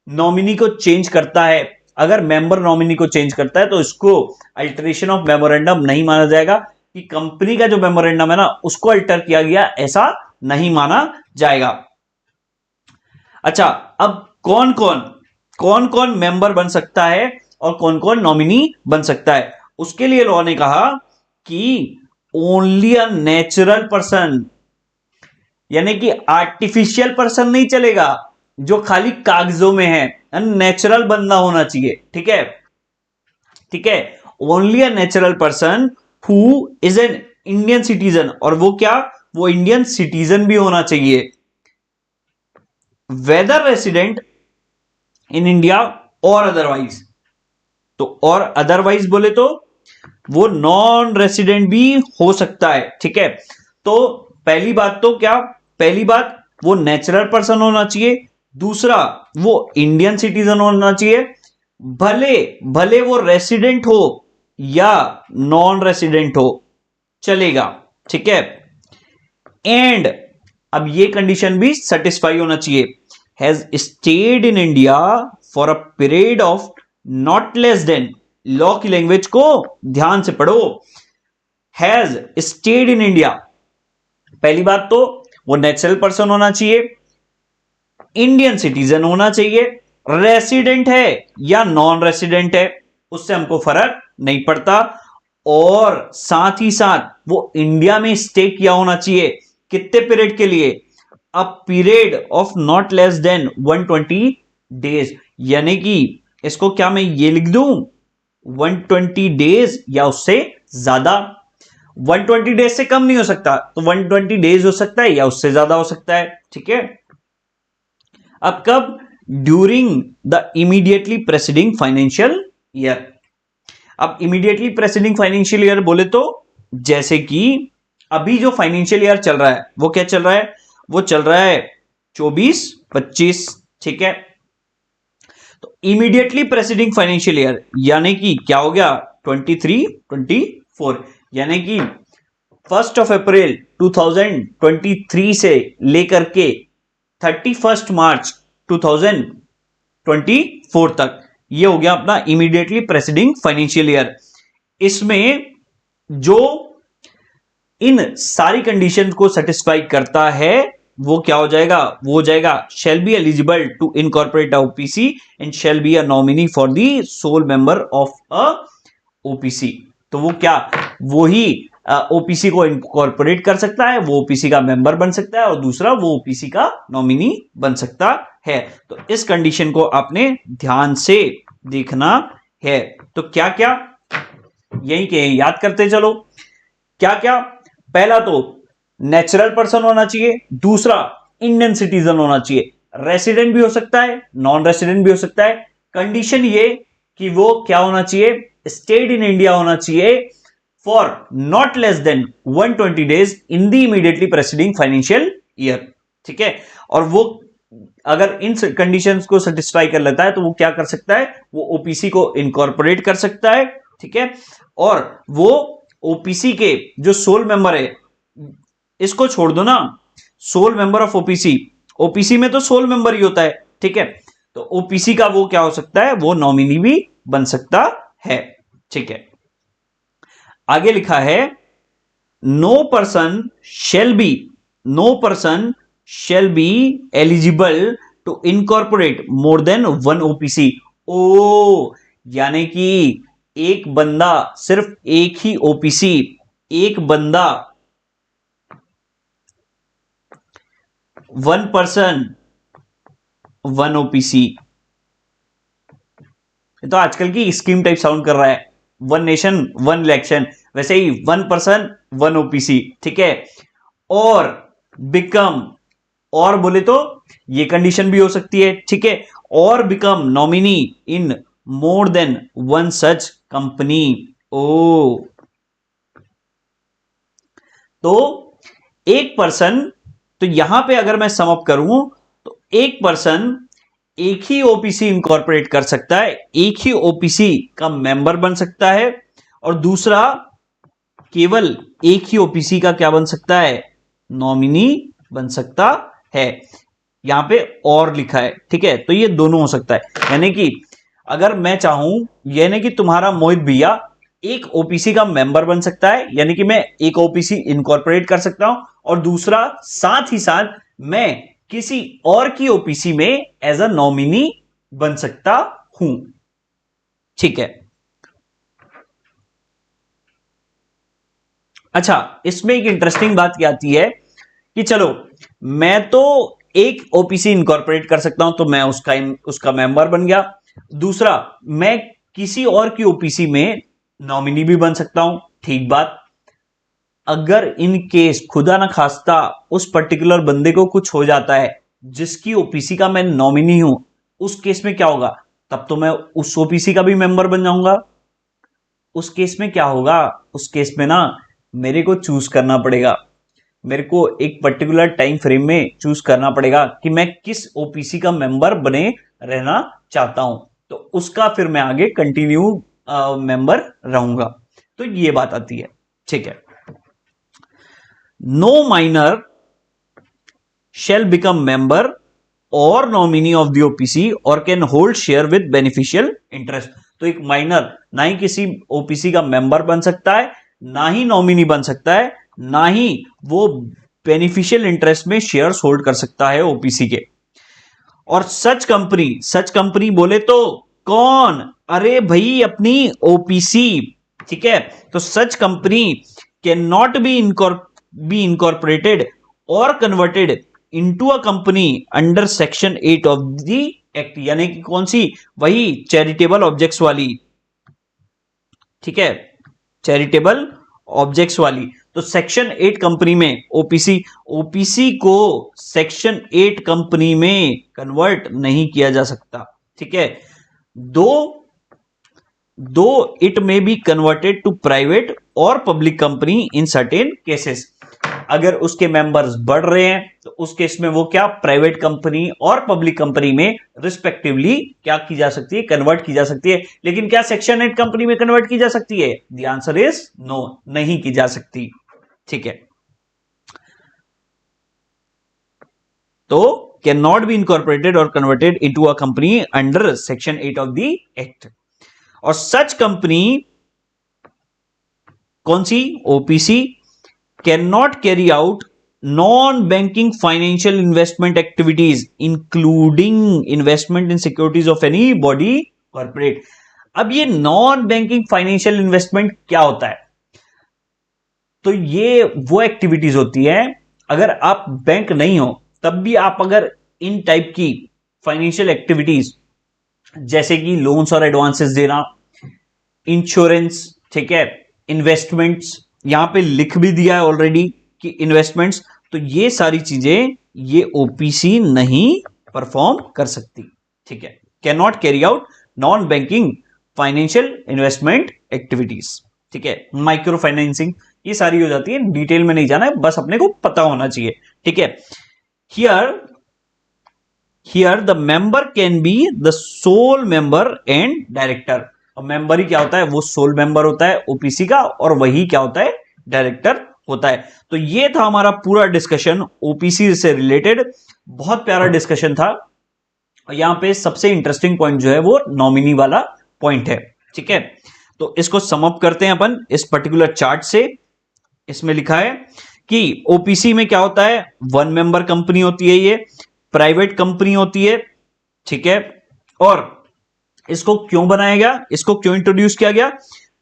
नॉमिनी को चेंज करता है, अगर मेंबर नॉमिनी को चेंज करता है तो इसको अल्टरेशन ऑफ मेमोरेंडम नहीं माना जाएगा, कि कंपनी का जो मेमोरेंडम है ना उसको अल्टर किया गया, ऐसा नहीं माना जाएगा। अच्छा, अब कौन कौन मेंबर बन सकता है और कौन कौन नॉमिनी बन सकता है? उसके लिए लॉ ने कहा कि ओनली अ नेचुरल पर्सन, यानी कि आर्टिफिशियल पर्सन नहीं चलेगा जो खाली कागजों में है, नेचुरल बंदा होना चाहिए। ठीक है, ठीक है, only a natural person who is an Indian citizen, और वो क्या? वो इंडियन सिटीजन भी होना चाहिए। वेदर रेसिडेंट इन इंडिया और अदरवाइज। तो और अदरवाइज बोले तो वो नॉन रेसिडेंट भी हो सकता है, ठीक है। तो पहली बात तो क्या, पहली बात वो नेचुरल पर्सन होना चाहिए, दूसरा वो इंडियन सिटीजन होना चाहिए, भले भले वो रेसिडेंट हो या नॉन रेसिडेंट हो चलेगा, ठीक है। एंड अब ये कंडीशन भी सेटिस्फाई होना चाहिए, has stayed in India for a period of not less than, law की लैंग्वेज को ध्यान से पढ़ो, हैज स्टेड इन इंडिया। पहली बात तो वो नेचुरल पर्सन होना चाहिए, इंडियन सिटीजन होना चाहिए, रेसिडेंट है या नॉन रेसिडेंट है उससे हमको फर्क नहीं पड़ता, और साथ ही साथ वो इंडिया में स्टे किया होना चाहिए, कितने पीरियड के लिए, a period of not less than 120 days, यानी कि इसको क्या मैं ये लिख दूं 120 डेज या उससे ज्यादा। 120 डेज से कम नहीं हो सकता, तो 120 डेज हो सकता है या उससे ज्यादा हो सकता है, ठीक है। अब कब, during the immediately presiding financial year. अब इमीडिएटली प्रेसिडिंग फाइनेंशियल ईयर बोले तो जैसे कि अभी जो फाइनेंशियल ईयर चल रहा है वो क्या चल रहा है, वो चल रहा है 24-25, ठीक है। तो इमीडिएटली प्रेसिडिंग फाइनेंशियल ईयर यानी कि क्या हो गया 23-24, यानी कि 1 अप्रैल 2023 से लेकर के 31 मार्च 2024 तक, ये हो गया अपना इमीडिएटली प्रेसिडिंग फाइनेंशियल ईयर। इसमें जो इन सारी कंडीशंस को सेटिस्फाई करता है वो क्या हो जाएगा, वो हो जाएगा shall be eligible to incorporate OPC and shall be a nominee for the sole member of a OPC. तो वो क्या, वो ही ओपीसी को इनकॉर्पोरेट कर सकता है, वो ओपीसी का मेंबर बन सकता है, और दूसरा वो ओपीसी का नॉमिनी बन सकता है। तो इस कंडीशन को आपने ध्यान से देखना है। तो क्या क्या यही के याद करते चलो, क्या क्या, पहला तो नेचुरल पर्सन होना चाहिए, दूसरा इंडियन सिटीजन होना चाहिए, रेसिडेंट भी हो सकता है नॉन रेसिडेंट भी हो सकता है, कंडीशन ये कि वो क्या होना चाहिए, स्टेड इन इंडिया होना चाहिए for not less than 120 days in the immediately presiding financial year, ठीक है। और वो अगर इन कंडीशंस को सेटिस्फाई कर लेता है तो वो क्या कर सकता है, वो ओपीसी को इनकॉर्पोरेट कर सकता है, ठीक है। और वो ओपीसी के जो सोल मेंबर है, इसको छोड़ दो ना, soul member of OPC, OPC में तो सोल मेंबर ही होता है, ठीक है। तो ओपीसी का वो क्या हो सकता है, वो नॉमिनी भी बन सकता है, ठीक है। आगे लिखा है no person shall be, no person shall be eligible to incorporate more than one OPC. ओ, यानी कि एक बंदा, सिर्फ एक ही ओपीसी, एक बंदा, वन पर्सन वन ओपीसी। तो आजकल की स्कीम टाइप साउंड कर रहा है, वन नेशन वन इलेक्शन, वैसे ही वन पर्सन वन ओपीसी, ठीक है। और बिकम, और बोले तो ये कंडीशन भी हो सकती है, ठीक है, और become nominee in more than one such company. ओ, तो एक पर्सन, तो यहां पे अगर मैं समअप करूं तो एक पर्सन एक ही ओपीसी इंकॉर्पोरेट कर सकता है, एक ही ओपीसी का मेंबर बन सकता है, और दूसरा केवल एक ही ओपीसी का क्या बन सकता है, नॉमिनी बन सकता है। यहां पे और लिखा है, ठीक है, तो ये दोनों हो सकता है, यानी कि अगर मैं चाहूं, यानी कि तुम्हारा मोहित भैया एक ओपीसी का मेंबर बन सकता है, यानी कि मैं एक ओपीसी इनकॉर्पोरेट कर सकता हूं, और दूसरा साथ ही साथ मैं किसी और की ओपीसी में एज अ नॉमिनी बन सकता हूं, ठीक है। अच्छा, इसमें एक इंटरेस्टिंग बात क्या आती है कि चलो मैं तो एक ओपीसी इनकॉर्पोरेट कर सकता हूं, तो मैं उसका मेंबर बन गया, दूसरा मैं किसी और की ओपीसी में नॉमिनी भी बन सकता हूं, ठीक बात। अगर इन केस खुदा ना खास्ता उस पर्टिकुलर बंदे को कुछ हो जाता है, जिसकी ओपीसी का मैं नॉमिनी हूं, उस केस में क्या होगा, तब तो मैं उस ओपीसी का भी मेंबर बन जाऊंगा। उस केस में क्या होगा, उस केस में ना मेरे को चूज करना पड़ेगा, मेरे को एक पर्टिकुलर टाइम फ्रेम में चूज करना पड़ेगा कि मैं किस ओपीसी का मेंबर बने रहना चाहता हूं, तो उसका फिर मैं आगे कंटिन्यू मेंबर रहूंगा। तो ये बात आती है, ठीक है। No minor shall become member or nominee of the OPC or can hold share with beneficial interest। तो एक माइनर ना ही किसी ओपीसी का मेंबर बन सकता है, ना ही नॉमिनी बन सकता है, ना ही वो बेनिफिशियल इंटरेस्ट में शेयर्स होल्ड कर सकता है ओपीसी के। और सच कंपनी बोले तो कौन, अरे भाई अपनी ओपीसी, ठीक है। तो such company can not be incorporated और converted into a company under section 8 of the act, यानी कि कौन सी, वही चैरिटेबल ऑब्जेक्ट्स वाली, ठीक है, चैरिटेबल ऑब्जेक्ट्स वाली। तो सेक्शन 8 कंपनी में ओपीसी को सेक्शन 8 कंपनी में कन्वर्ट नहीं किया जा सकता, ठीक है। दो दो it may be converted to private और public company in certain cases. अगर उसके मेंबर्स बढ़ रहे हैं तो उस केस में वो क्या, प्राइवेट कंपनी और पब्लिक कंपनी में रिस्पेक्टिवली क्या की जा सकती है, कन्वर्ट की जा सकती है। लेकिन क्या सेक्शन 8 कंपनी में कन्वर्ट की जा सकती है, द आंसर इज नो, नहीं की जा सकती, ठीक है। तो कैन नॉट बी इनकॉर्पोरेटेड और converted into a company under section 8 of the act. और सच कंपनी कौन सी, OPC can not carry out non banking financial investment activities including investment in securities of any body corporate. अब ये non banking financial investment क्या होता है, तो ये वो एक्टिविटीज होती है, अगर आप बैंक नहीं हो तब भी आप अगर इन टाइप की फाइनेंशियल एक्टिविटीज जैसे कि लोन्स और एडवांसेस देना, इंश्योरेंस, ठीक है, इन्वेस्टमेंट्स, यहां पे लिख भी दिया है ऑलरेडी कि इन्वेस्टमेंट्स, तो ये सारी चीजें ये ओपीसी नहीं परफॉर्म कर सकती, ठीक है। Can not carry out non banking financial investment activities, ठीक है। माइक्रो फाइनेंसिंग, ये सारी हो जाती है, डिटेल में नहीं जाना है, बस अपने को पता होना चाहिए, ठीक है। Here the member can be the sole member and director. और मेंबर ही क्या होता है, वो सोल मेंबर होता है ओपीसी का, और वही क्या होता है, डायरेक्टर होता है। तो ये था हमारा पूरा डिस्कशन ओपीसी से रिलेटेड, बहुत प्यारा डिस्कशन था। और यहां पे सबसे इंटरेस्टिंग पॉइंट जो है वो नॉमिनी वाला पॉइंट है, ठीक है। तो इसको समअप करते हैं अपन इस पर्टिकुलर चार्ट से। इसमें लिखा है कि ओपीसी में क्या होता है, वन मेंबर कंपनी होती है, ये प्राइवेट कंपनी होती है, ठीक है। और इसको क्यों बनाया गया, इसको क्यों इंट्रोड्यूस किया गया,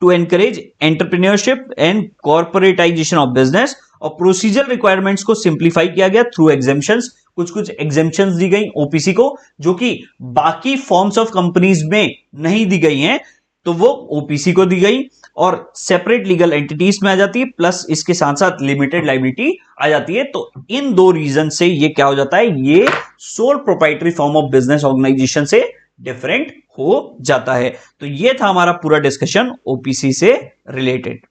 to encourage entrepreneurship and corporatisation of business. और प्रोसीजर रिक्वायरमेंट्स को सिंप्लीफाई किया गया थ्रू एग्जेम्पशंस, कुछ एग्जेम्पशंस दी गई ओपीसी को जो कि बाकी फॉर्म्स ऑफ कंपनीज में नहीं दी गई हैं, तो वो ओपीसी को दी गई और सेपरेट लीगल एंटिटीज में आ जाती है, प्लस इसके साथ साथ लिमिटेड लाइबिलिटी आ जाती है। तो इन दो रीजन से ये क्या हो जाता है, ये sole proprietary form of business organisation से डिफरेंट हो जाता है। तो ये था हमारा पूरा डिस्कशन ओपीसी से रिलेटेड।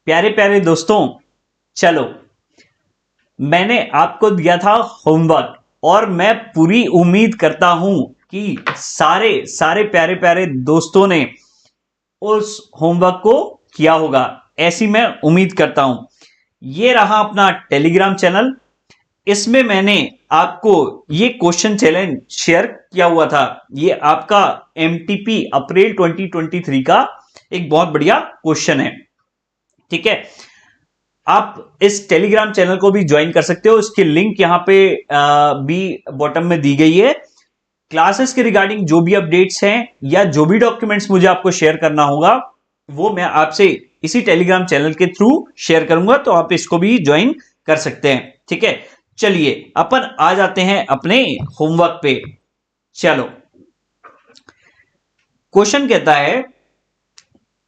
प्यारे प्यारे दोस्तों, चलो मैंने आपको दिया था होमवर्क, और मैं पूरी उम्मीद करता हूं कि सारे सारे प्यारे प्यारे दोस्तों ने उस होमवर्क को किया होगा, ऐसी मैं उम्मीद करता हूं। ये रहा अपना टेलीग्राम चैनल, इसमें मैंने आपको ये क्वेश्चन चैलेंज शेयर किया हुआ था। ये आपका एमटीपी अप्रैल 2023 का एक बहुत बढ़िया क्वेश्चन है, ठीक है। आप इस टेलीग्राम चैनल को भी ज्वाइन कर सकते हो, इसकी लिंक यहां पे भी बॉटम में दी गई है। क्लासेस के रिगार्डिंग जो भी अपडेट्स हैं या जो भी डॉक्यूमेंट्स मुझे आपको शेयर करना होगा, वो मैं आपसे इसी टेलीग्राम चैनल के थ्रू शेयर करूंगा, तो आप इसको भी ज्वाइन कर सकते हैं, ठीक है। चलिए अपन आ जाते हैं अपने होमवर्क पे। चलो क्वेश्चन कहता है,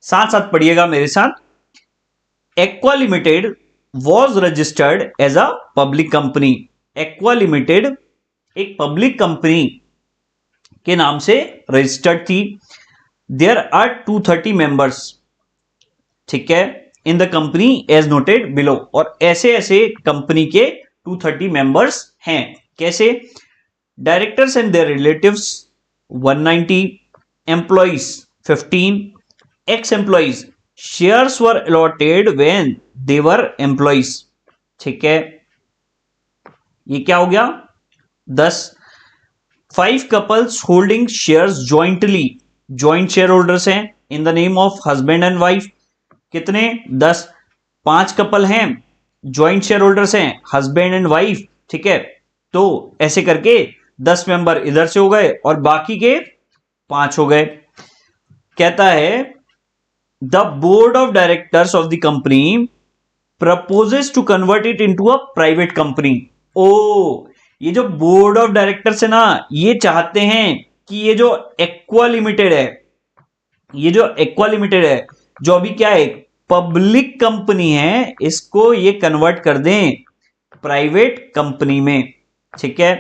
साथ साथ पढ़िएगा मेरे साथ। Aqua limited was registered as a public company. Aqua limited एक पब्लिक कंपनी के नाम से रजिस्टर्ड थी। देयर आर 230 मेंबर्स, ठीक है, in the company as noted below. और ऐसे ऐसे कंपनी के 230 मेंबर्स हैं। कैसे? Directors and their relatives 190, employees 15, ex employees, shares were allotted when they were employees, ठीक है, ये क्या हो गया 10। 5 couples holding shares jointly, joint share holders हैं in the name of husband and wife, कितने 10। 5 कपल हैं, ज्वाइंट शेयर होल्डर्स हैं हस्बैंड एंड वाइफ, ठीक है, तो ऐसे करके 10 मेंबर इधर से हो गए और बाकी के 5 हो गए। कहता है the board of directors of the company proposes to convert it into a private company. ओ, ये जो बोर्ड ऑफ डायरेक्टर्स है ना, ये चाहते हैं कि ये जो एक्वा लिमिटेड है, ये जो एक्वा लिमिटेड है, जो अभी क्या है पब्लिक कंपनी है, इसको ये कन्वर्ट कर दें प्राइवेट कंपनी में, ठीक है।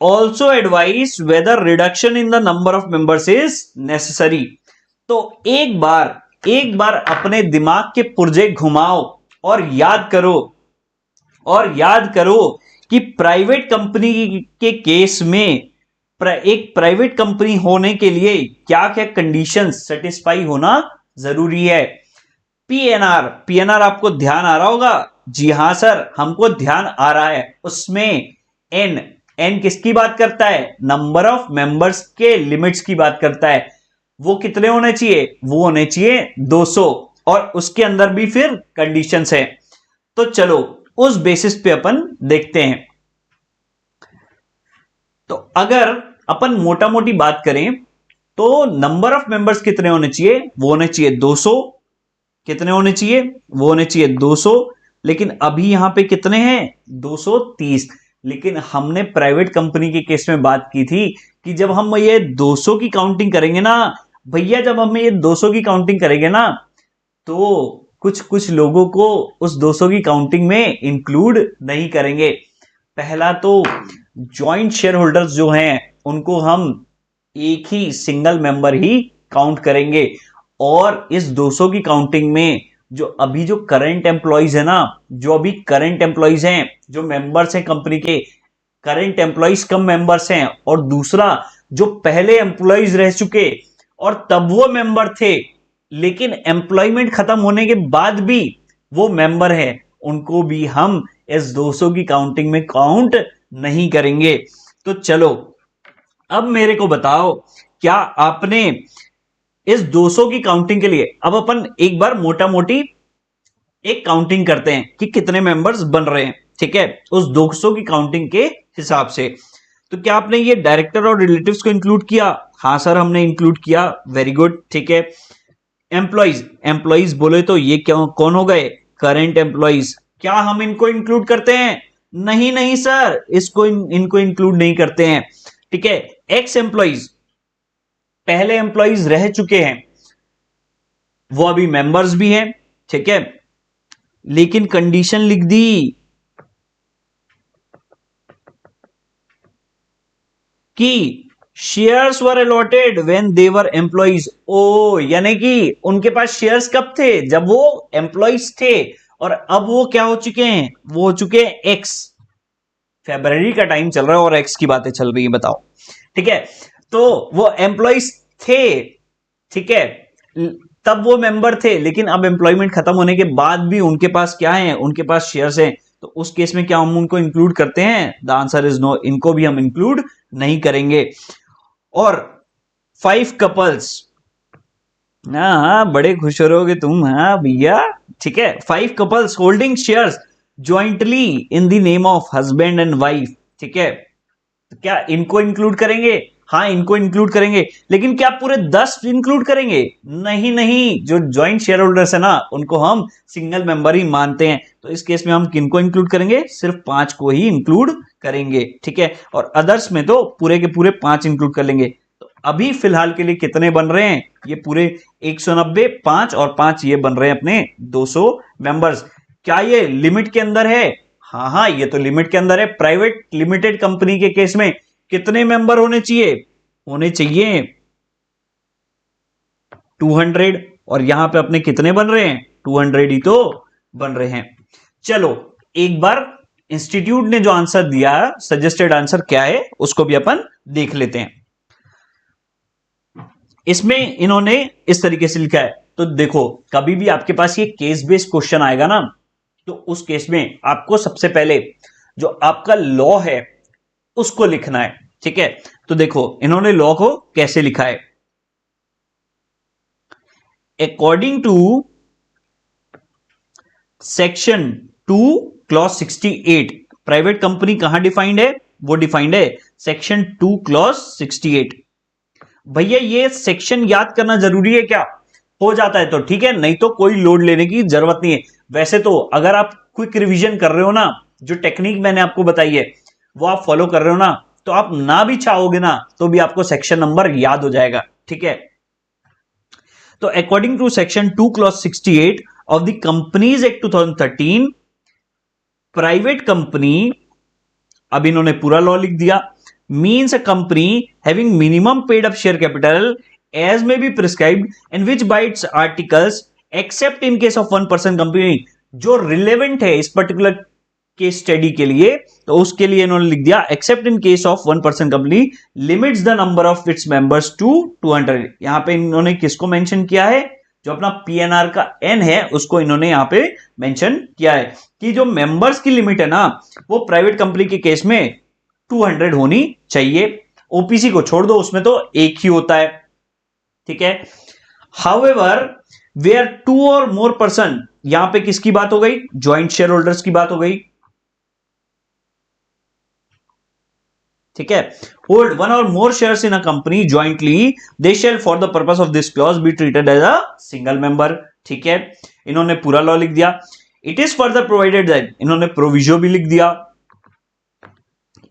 Also advise whether reduction in the number of members is necessary. तो एक बार अपने दिमाग के पुर्जे घुमाओ और याद करो कि प्राइवेट कंपनी के केस में एक प्राइवेट कंपनी होने के लिए क्या क्या कंडीशंस सेटिस्फाई होना जरूरी है। पीएनआर आपको ध्यान आ रहा होगा? जी हां सर, हमको ध्यान आ रहा है। उसमें एन किसकी बात करता है? नंबर ऑफ मेंबर्स के लिमिट्स की बात करता है। वो कितने होने चाहिए? वो होने चाहिए 200, और उसके अंदर भी फिर कंडीशंस है। तो चलो उस बेसिस पे अपन देखते हैं। तो अगर अपन मोटा मोटी बात करें तो नंबर ऑफ मेंबर्स कितने होने चाहिए? वो होने चाहिए 200। कितने होने चाहिए? वो होने चाहिए 200। लेकिन अभी यहां पे कितने हैं? 230। लेकिन हमने प्राइवेट कंपनी के केस में बात की थी कि जब हम ये 200 की काउंटिंग करेंगे ना भैया, जब हम ये 200 की काउंटिंग करेंगे ना, तो कुछ कुछ लोगों को उस 200 की काउंटिंग में इंक्लूड नहीं करेंगे। पहला तो जॉइंट शेयर होल्डर्स जो हैं उनको हम एक ही सिंगल मेंबर ही काउंट करेंगे। और इस 200 की काउंटिंग में जो अभी जो करंट एम्प्लॉइज है ना, जो अभी करंट एम्प्लॉइज हैं, जो मेंबर्स हैं कंपनी के, करंट एम्प्लॉइज कम मेंबर्स हैं, और दूसरा जो पहले एम्प्लॉइज रह चुके और तब वो मेंबर थे लेकिन एम्प्लॉयमेंट खत्म होने के बाद भी वो मेंबर है, उनको भी हम इस 200 की काउंटिंग में काउंट नहीं करेंगे। तो चलो अब मेरे को बताओ, क्या आपने इस 200 की काउंटिंग के लिए, अब अपन एक बार मोटा मोटी एक काउंटिंग करते हैं कि कितने मेंबर्स बन रहे हैं, ठीक है, उस 200 की काउंटिंग के हिसाब से। तो क्या आपने ये डायरेक्टर और रिलेटिव्स को इंक्लूड किया? हाँ सर, हमने इंक्लूड किया। वेरी गुड, ठीक है। एम्प्लॉइज बोले तो ये क्यों कौन हो गए? Current employees. क्या हम इनको इंक्लूड करते हैं? नहीं नहीं सर, इनको इंक्लूड नहीं करते हैं, ठीक है। एक्स एम्प्लॉइज, पहले एम्प्लॉइज रह चुके हैं, वो अभी मेंबर्स भी हैं, ठीक है, लेकिन कंडीशन लिख दी कि shares were allotted when they were employees. ओ, यानी कि उनके पास शेयर्स कब थे? जब वो एम्प्लॉइज थे, और अब वो क्या हो चुके हैं? वो हो चुके हैं एक्स। फरवरी का टाइम चल रहा है और एक्स की बातें चल रही है, बताओ, ठीक है। तो वो एम्प्लॉइज थे, ठीक है, तब वो मेंबर थे, लेकिन अब एम्प्लॉयमेंट खत्म होने के बाद भी उनके पास क्या है? उनके पास शेयर्स हैं। तो उस केस में क्या हम उनको इंक्लूड करते हैं? द आंसर इज नो, इनको भी हम इंक्लूड नहीं करेंगे। और 5 कपल्स, हाँ हाँ, बड़े खुश हो रहोगे तुम, हाँ भैया, ठीक है। 5 couples holding shares jointly in the name of husband and wife, ठीक है, तो क्या इनको इंक्लूड करेंगे? हाँ, इनको इंक्लूड करेंगे। लेकिन क्या पूरे 10 इंक्लूड करेंगे? नहीं नहीं, जो ज्वाइंट शेयर होल्डर्स है ना, उनको हम सिंगल मेंबर ही मानते हैं। तो इस केस में हम किनको इंक्लूड करेंगे? सिर्फ 5 को ही इंक्लूड करेंगे, ठीक है। और अदर्स में तो पूरे के पूरे 5 इंक्लूड कर लेंगे। तो अभी फिलहाल के लिए कितने बन रहे हैं? ये पूरे 190, 5 और 5 ये बन रहे हैं अपने 200 मेंबर्स। क्या ये लिमिट के अंदर है? हाँ हाँ, ये तो लिमिट के अंदर है। प्राइवेट लिमिटेड कंपनी के केस में कितने मेंबर होने चाहिए? होने चाहिए 200। और यहां पे अपने कितने बन रहे हैं? 200 ही तो बन रहे हैं। चलो एक बार इंस्टीट्यूट ने जो आंसर दिया, सजेस्टेड आंसर क्या है, उसको भी अपन देख लेते हैं। इसमें इन्होंने इस तरीके से लिखा है, तो देखो कभी भी आपके पास ये केस बेस्ड क्वेश्चन आएगा ना, तो उस केस में आपको सबसे पहले जो आपका लॉ है उसको लिखना है। ठीक है, तो देखो इन्होंने लॉ को कैसे लिखा है। According to section 2 clause 68, private company कहां डिफाइंड है? वो डिफाइंड है सेक्शन 2 क्लॉज 68। भैया ये सेक्शन याद करना जरूरी है क्या? हो जाता है तो ठीक है, नहीं तो कोई लोड लेने की जरूरत नहीं है। वैसे तो अगर आप क्विक रिवीजन कर रहे हो ना, जो टेक्निक मैंने आपको बताई है वो आप फॉलो कर रहे हो ना, तो आप ना भी चाहोगे ना तो भी आपको सेक्शन नंबर याद हो जाएगा। ठीक है, तो according to section 2 clause 68 of the companies act 2013, private company, अब इन्होंने पूरा लॉ लिख दिया, means a company having minimum paid up share capital as may be prescribed and which by its articles except in case of 1% company। जो relevant है इस particular case study के लिए, तो उसके लिए इन्होंने लिख दिया except in case of 1% company limits the number of its members to 200। यहां पे इन्होंने किसको मेंशन किया है? जो अपना पीएनआर का एन है उसको इन्होंने यहां पे मेंशन किया है कि जो मेंबर्स की लिमिट है ना, वो प्राइवेट कंपनी के केस में 200 होनी चाहिए। ओपीसी को छोड़ दो, उसमें तो एक ही होता है। ठीक है, हाउएवर वेयर 2 और मोर पर्सन, यहां पे किसकी बात हो गई? ज्वाइंट शेयर होल्डर्स की बात हो गई। ठीक है, होल्ड 1 और more shares in a company jointly, they shall for the purpose of this clause be treated as a single member. ठीक है, इन्होंने पूरा लॉ लिख दिया। It is further provided that, इन्होंने प्रोविजो भी लिख दिया।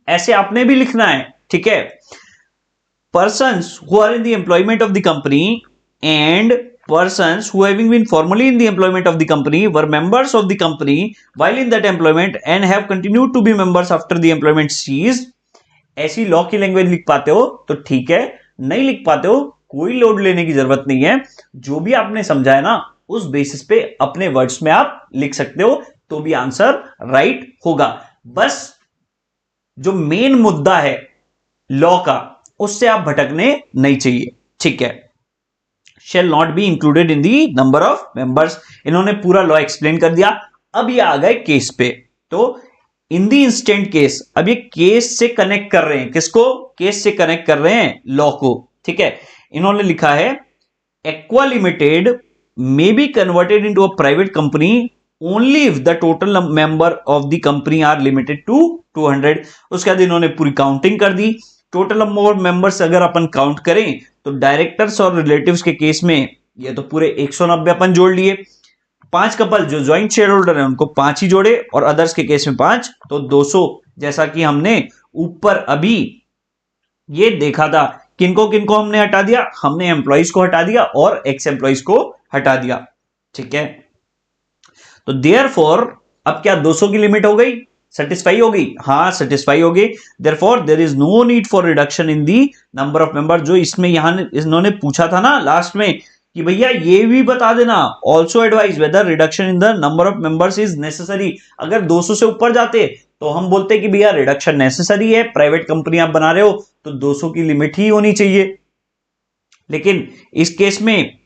ऐसे आपने भी लिखना है। ठीक है, persons who are in the employment of the company and persons who having been formally in the employment of the company were members of the company while in that employment and have continued to be members after the employment ceased। ऐसी law की language लिख पाते हो तो ठीक है, नहीं लिख पाते हो कोई लोड लेने की जरूरत नहीं है। जो भी आपने समझा है ना, उस बेसिस पे अपने वर्ड्स में आप लिख सकते हो, तो भी आंसर राइट होगा। बस जो मेन मुद्दा है लॉ का, उससे आप भटकने नहीं चाहिए। ठीक है, shell not be included in the number of members, इन्होंने पूरा लॉ एक्सप्लेन कर दिया। अब ये आ गए केस पे, तो इन दी इंस्टेंट केस, अब ये केस से कनेक्ट कर रहे हैं। किसको? केस से कनेक्ट कर रहे हैं लॉ को। ठीक है, इन्होंने लिखा है Aqua limited may be converted into a private company only if the total member of the company are limited to 200। उसके बाद इन्होंने पूरी काउंटिंग कर दी। टोटल नंबर ऑफ मेंबर्स अगर अपन काउंट करें तो डायरेक्टर्स और रिलेटिव्स के केस में ये तो पूरे 190 अपन जोड़ लिए। 5 कपल जो ज्वाइंट शेयर होल्डर है उनको 5 ही जोड़े, और अदर्स के केस में 5, तो 200। जैसा कि हमने ऊपर अभी ये देखा था, किनको किनको हमने हटा दिया? हमने एम्प्लॉइज को हटा दिया और एक्स एम्प्लॉइज को हटा दिया। ठीक है, तो देयरफॉर अब क्या 200 की लिमिट हो गई? सेटिस्फाई होगी? हाँ सेटिस्फाई होगी। Therefore there is no need for reduction in the number of member. जो इसमें यहां इन्होंने पूछा था ना लास्ट में कि भैया ये भी बता देना, also advise whether reduction in the number of members is necessary. अगर 200 से ऊपर जाते तो हम बोलते कि भैया रिडक्शन नेसेसरी है, प्राइवेट कंपनी आप बना रहे हो तो 200 की लिमिट ही होनी चाहिए। लेकिन इस केस में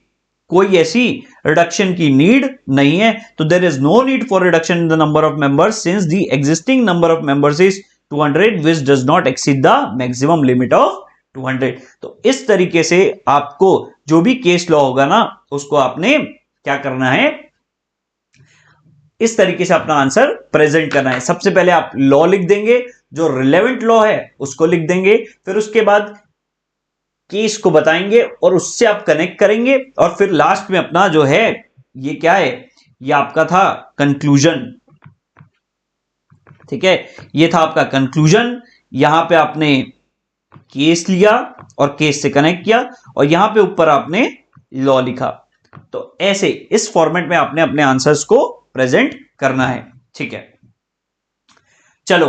कोई ऐसी रिडक्शन की नीड नहीं है, तो there is no need for reduction in the number of members since the existing number of members is 200 which does not exceed the maximum limit of 200। तो इस तरीके से आपको जो भी केस लॉ होगा ना, उसको आपने क्या करना है, इस तरीके से अपना आंसर प्रेजेंट करना है। सबसे पहले आप लॉ लिख देंगे, जो रिलेवेंट लॉ है उसको लिख देंगे, फिर उसके बाद केस को बताएंगे और उससे आप कनेक्ट करेंगे, और फिर लास्ट में अपना जो है ये क्या है, ये आपका था कंक्लूजन। ठीक है, ये था आपका कंक्लूजन। यहां पे आपने केस लिया और केस से कनेक्ट किया, और यहां पे ऊपर आपने लॉ लिखा। तो ऐसे इस फॉर्मेट में आपने अपने आंसर्स को प्रेजेंट करना है। ठीक है, चलो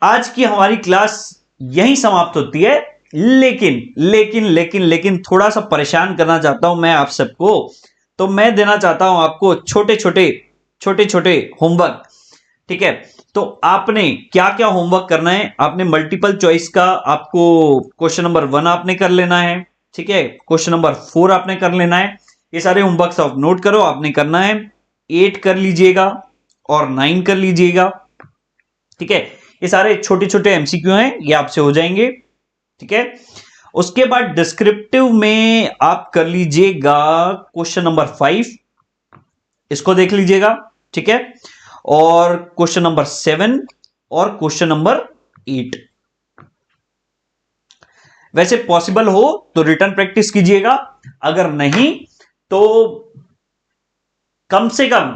आज की हमारी क्लास यहीं समाप्त होती है, लेकिन लेकिन लेकिन लेकिन थोड़ा सा परेशान करना चाहता हूं मैं आप सबको। तो मैं देना चाहता हूं आपको छोटे छोटे होमवर्क। ठीक है, तो आपने क्या क्या होमवर्क करना है, आपने मल्टीपल चॉइस का आपको क्वेश्चन नंबर 1 आपने कर लेना है। ठीक है, क्वेश्चन नंबर 4 आपने कर लेना है। ये सारे होमवर्क आप नोट करो, आपने करना है 8 कर लीजिएगा और 9 कर लीजिएगा। ठीक है, ये सारे छोटे छोटे एमसीक्यू हैं, ये आपसे हो जाएंगे। ठीक है, उसके बाद डिस्क्रिप्टिव में आप कर लीजिएगा क्वेश्चन नंबर 5, इसको देख लीजिएगा। ठीक है, और क्वेश्चन नंबर 7 और क्वेश्चन नंबर 8। वैसे पॉसिबल हो तो रिटर्न प्रैक्टिस कीजिएगा, अगर नहीं तो कम से कम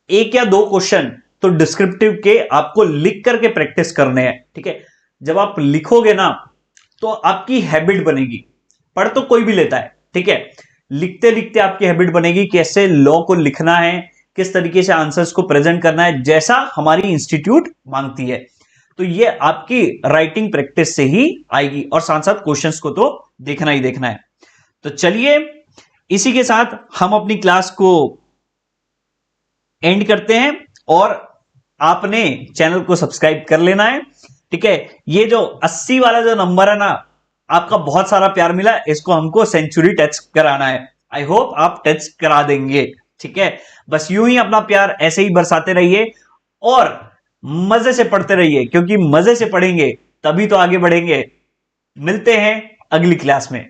1 या 2 क्वेश्चन तो डिस्क्रिप्टिव के आपको लिख करके प्रैक्टिस करने हैं। ठीक है, जब आप लिखोगे ना तो आपकी हैबिट बनेगी। पढ़ तो कोई भी लेता है, ठीक है, लिखते लिखते आपकी हैबिट बनेगी कैसे लॉ को लिखना है, किस तरीके से आंसर्स को प्रेजेंट करना है, जैसा हमारी इंस्टीट्यूट मांगती है। तो ये आपकी राइटिंग प्रैक्टिस से ही आएगी, और साथ साथ क्वेश्चंस को तो देखना ही देखना है। तो चलिए इसी के साथ हम अपनी क्लास को एंड करते हैं, और आपने चैनल को सब्सक्राइब कर लेना है। ठीक है, ये जो 80 वाला जो नंबर है ना, आपका बहुत सारा प्यार मिला, इसको हमको सेंचुरी टच कराना है। आई होप आप टच करा देंगे। ठीक है, बस यूं ही अपना प्यार ऐसे ही बरसाते रहिए और मजे से पढ़ते रहिए, क्योंकि मजे से पढ़ेंगे तभी तो आगे बढ़ेंगे। मिलते हैं अगली क्लास में।